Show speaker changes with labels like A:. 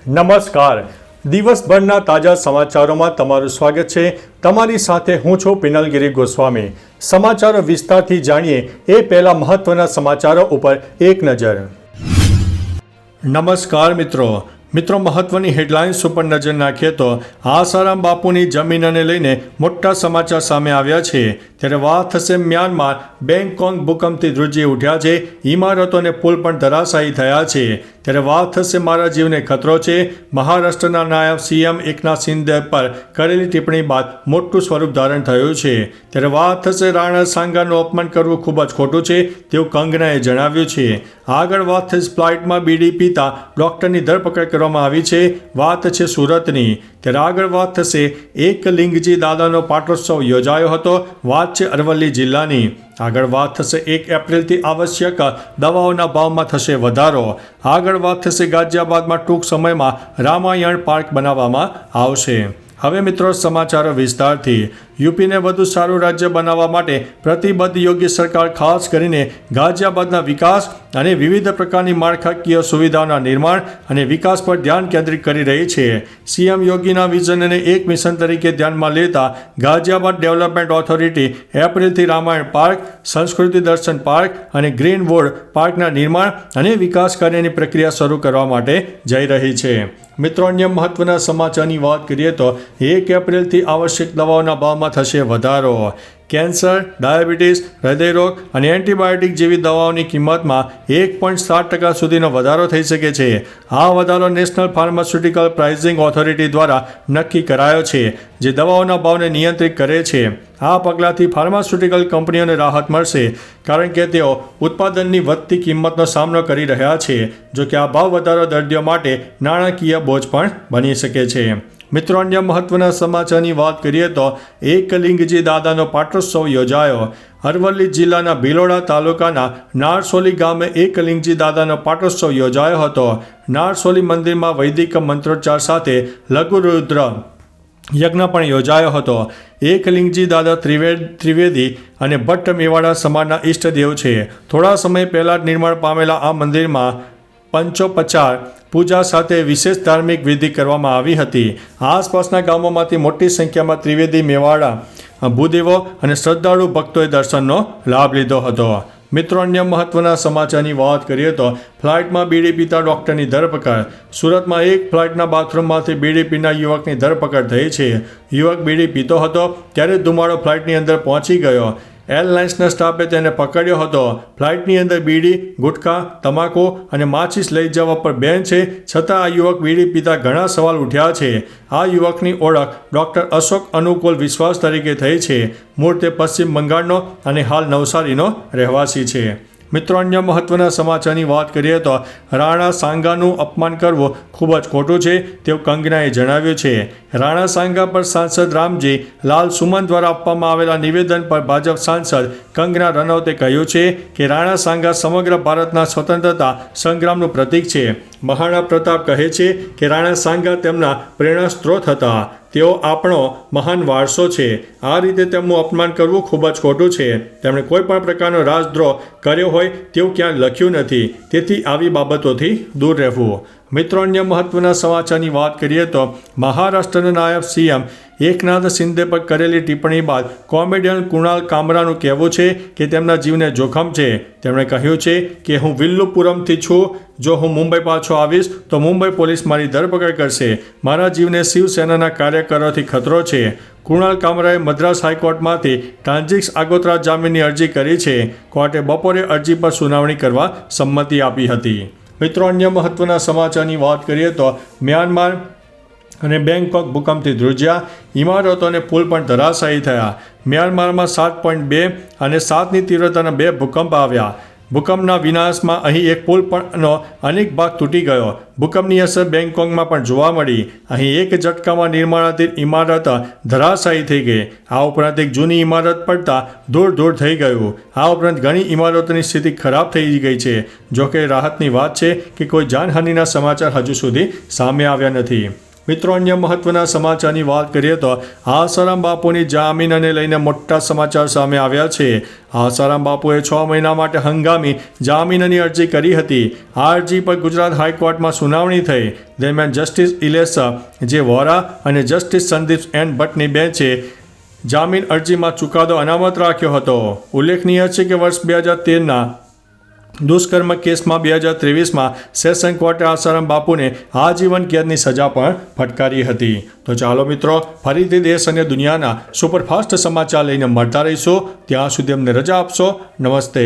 A: નમસ્કાર. દિવસભરના તાજા સમાચારોમાં તમારું સ્વાગત છે. તમારી સાથે હું છું પિનલગીરી ગોસ્વામી. સમાચારો વિસ્તારથી જાણીએ એ પહેલા મહત્વના સમાચારો ઉપર એક નજર. નમસ્કાર મિત્રો, મહત્વની હેડલાઇન્સ ઉપર નજર નાખીએ તો આસારામ બાપુની જમીનને લઈને મોટા સમાચાર સામે આવ્યા છે. ત્યારે વાત થશે મ્યાનમાર બેંગકોક ભૂકંપથી ધ્રુજી ઉઠ્યા છે. ઇમારતો અને પુલ પણ ધરાશાયી થયા છે. ત્યારે વાત થશે મારા જીવને ખતરો છે. મહારાષ્ટ્રના નાયબ સીએમ એકનાથ શિંદે પર કરેલી ટિપ્પણી બાદ મોટું સ્વરૂપ ધારણ થયું છે. ત્યારે વાત થશે રાણા સાંગાનું અપમાન કરવું ખૂબ જ ખોટું છે તેવું કંગનાએ જણાવ્યું છે. આગળ વાત થશે ફ્લાઇટમાં બીડી પીતા ડોક્ટરની ધરપકડ કરવામાં આવી છે. વાત છે સુરતની. ત્યારે આગળ વાત થશે એકલિંગજી દાદાનો પાટોત્સવ યોજાયો હતો. વાત છે અરવલ્લી જિલ્લાની. આગળ વાત થશે 1 એપ્રિલથી આવશ્યક દવાઓના ભાવમાં થશે વધારો. આગળ વાત થશે ગાઝિયાબાદમાં ટૂંક સમયમાં રામાયણ પાર્ક બનાવવામાં આવશે. હવે મિત્રો સમાચારો વિસ્તારથી. યુપીને વધુ સારું રાજ્ય બનાવવા માટે પ્રતિબદ્ધ યોગી સરકાર ખાસ કરીને ગાઝિયાબાદના વિકાસ અને વિવિધ પ્રકારની માળખાકીય સુવિધાઓના નિર્માણ અને વિકાસ પર ધ્યાન કેન્દ્રિત કરી રહી છે. સીએમ યોગીના વિઝનને એક મિશન તરીકે ધ્યાનમાં લેતા ગાઝિયાબાદ ડેવલપમેન્ટ ઓથોરિટી એપ્રિલથી રામાયણ પાર્ક, સંસ્કૃતિ દર્શન પાર્ક અને ગ્રીનવુડ પાર્કના નિર્માણ અને વિકાસ કાર્યની પ્રક્રિયા શરૂ કરવા માટે જઈ રહી છે. મિત્રો, અન્ય મહત્વના સમાચારની વાત કરીએ તો 1 એપ્રિલથી આવશ્યક દવાઓના ભાવમાં થશે વધારો. કેન્સર, ડાયાબિટીસ, હૃદયરોગ અને એન્ટીબાયોટિક જેવી દવાઓની કિંમતમાં 1.7% સુધીનો વધારો થઈ શકે છે. આ વધારો નેશનલ ફાર્માસ્યુટિકલ પ્રાઇસિંગ ઓથોરિટી દ્વારા નક્કી કરાયો છે, જે દવાઓના ભાવને નિયંત્રિત કરે છે. આ પગલાંથી ફાર્માસ્યુટિકલ કંપનીઓને રાહત મળશે, કારણ કે તેઓ ઉત્પાદનની વધતી કિંમતનો સામનો કરી રહ્યા છે. જો કે આ ભાવ વધારો દર્દીઓ માટે નાણાકીય બોજ પણ બની શકે છે. મિત્રો, અન્ય મહત્વના સમાચારની વાત કરીએ તો એકલિંગજી દાદાનો પાટોત્સવ યોજાયો. અરવલ્લી જિલ્લાના ભિલોડા તાલુકાના નારસોલી ગામે એકલિંગજી દાદાનો પાટોત્સવ યોજાયો હતો. નારસોલી મંદિરમાં વૈદિક મંત્રોચ્ચાર સાથે લઘુરુદ્ર યજ્ઞ પણ યોજાયો હતો. એકલિંગજી દાદા ત્રિવેદી અને ભટ્ટ મેવાડા સમાજના ઈષ્ટદેવ છે. થોડા સમય પહેલાં જ નિર્માણ પામેલા આ મંદિરમાં પંચોપચાર પૂજા સાથે વિશેષ ધાર્મિક વિધિ કરવામાં આવી હતી. આસપાસના ગામોમાંથી મોટી સંખ્યામાં ત્રિવેદી, મેવાડા, ભૂદેવો અને શ્રદ્ધાળુ ભક્તોએ દર્શનનો લાભ લીધો હતો. મિત્રો, અન્ય મહત્વના સમાચારની વાત કરીએ તો ફ્લાઇટમાં બીડી પીતા ડોક્ટરની ધરપકડ. સુરતમાં એક ફ્લાઇટના બાથરૂમમાંથી બીડી પીનાર યુવકની ધરપકડ થઈ છે. યુવક બીડી પીતો હતો ત્યારે ધુમાડો ફ્લાઇટની અંદર પહોંચી ગયો. એરલાઇન્સના સ્ટાફે તેને પકડ્યો હતો. ફ્લાઇટની અંદર બીડી, ગુટખા, તમાકુ અને માચીસ લઈ જવા પર બેન છે, છતાં આ યુવક બીડી પીતા ઘણા સવાલ ઉઠ્યા છે. આ યુવકની ઓળખ ડૉક્ટર અશોક અનુકૂલ વિશ્વાસ તરીકે થઈ છે. મૂળ તે પશ્ચિમ બંગાળનો અને હાલ નવસારીનો રહેવાસી છે. મિત્રો, અન્ય મહત્વના સમાચારની વાત કરીએ તો રાણા સાંગાનું અપમાન કરવું ખૂબ જ ખોટું છે તેવું કંગનાએ જણાવ્યું છે. રાણા સાંગા પર સાંસદ રામજી લાલ સુમન દ્વારા આપવામાં આવેલા નિવેદન પર ભાજપ સાંસદ કંગના રનૌતે કહ્યું છે કે રાણા સાંગા સમગ્ર ભારતના સ્વતંત્રતા સંગ્રામનું પ્રતીક છે. મહારાણા પ્રતાપ કહે છે કે રાણા સાંગા તેમના પ્રેરણા સ્ત્રોત હતા. તેઓ આપણો મહાન વારસો છે. આ રીતે તેમનું અપમાન કરવું ખૂબ જ ખોટું છે. તેમણે કોઈ પણ પ્રકારનો રાજદ્રોહ કર્યો હોય તેવું ક્યાંય લખ્યું નથી. તેથી આવી બાબતોથી દૂર રહેવું. મિત્રો, અન્ય મહત્વના સમાચારની વાત કરીએ તો મહારાષ્ટ્રના નાયબ સીએમ એકનાથ શિંદે પર કરેલી ટિપ્પણી બાદ કોમેડિયન કુણાલ કામરાનું કહેવું છે કે તેમના જીવને જોખમ છે. તેમણે કહ્યું છે કે હું વિલ્લુપુરમથી છું. જો હું મુંબઈ પાછો આવીશ તો મુંબઈ પોલીસ મારી ધરપકડ કરશે. મારા જીવને શિવસેનાના કાર્યકરોથી ખતરો છે. કુણાલ કામરાએ મદ્રાસ હાઈકોર્ટમાંથી ટ્રાન્ઝિટ આગોતરા જામીનની અરજી કરી છે. કોર્ટે બપોરે અરજી પર સુનાવણી કરવા સંમતિ આપી હતી. મિત્રો, અન્ય મહત્વના સમાચારની વાત કરીએ તો મ્યાનમાર અને બેંગકોક ભૂકંપથી ધ્રુજ્યા. ઇમારતો અને પુલ પણ ધરાશાયી થયા. મ્યાનમારમાં 7.2 અને 7ની તીવ્રતાના 2 ભૂકંપ આવ્યા. ભૂકંપના વિનાશમાં અહીં એક પુલ પણનો અનેક ભાગ તૂટી ગયો. ભૂકંપની અસર બેંગકોકમાં પણ જોવા મળી. અહીં એક ઝટકામાં નિર્માણાધીન ઇમારત ધરાશાયી થઈ ગઈ. આ ઉપરાંત એક જૂની ઇમારત પડતા ધૂળ થઈ ગયું. આ ઉપરાંત ઘણી ઇમારતોની સ્થિતિ ખરાબ થઈ ગઈ છે. જોકે રાહતની વાત છે કે કોઈ જાનહાનિના સમાચાર હજુ સુધી સામે આવ્યા નથી. મિત્રો, અન્ય મહત્વના સમાચારની વાત કરીએ તો આસારામ બાપુની જામીનને લઈને મોટા સમાચાર સામે આવ્યા છે. આસારામ બાપુએ 6 મહિના માટે હંગામી જામીનની અરજી કરી હતી. આ અરજી પર ગુજરાત હાઈકોર્ટમાં સુનાવણી થઈ. દરમિયાન જસ્ટિસ ઇલેશ જે વોરા અને જસ્ટિસ સંદીપ એન ભટ્ટની બેન્ચે જામીન અરજીમાં ચુકાદો અનામત રાખ્યો હતો. ઉલ્લેખનીય છે કે વર્ષ 2013ના દુષ્કર્મ કેસમાં 2023માં સેશન કોર્ટે આસારામ બાપુને આજીવન કેદની સજા પણ ફટકારી હતી. તો ચાલો મિત્રો, ફરીથી દેશ અને દુનિયાના સુપરફાસ્ટ સમાચાર લઈને મળતા રહીશું. ત્યાં સુધી અમને રજા આપશો. નમસ્તે.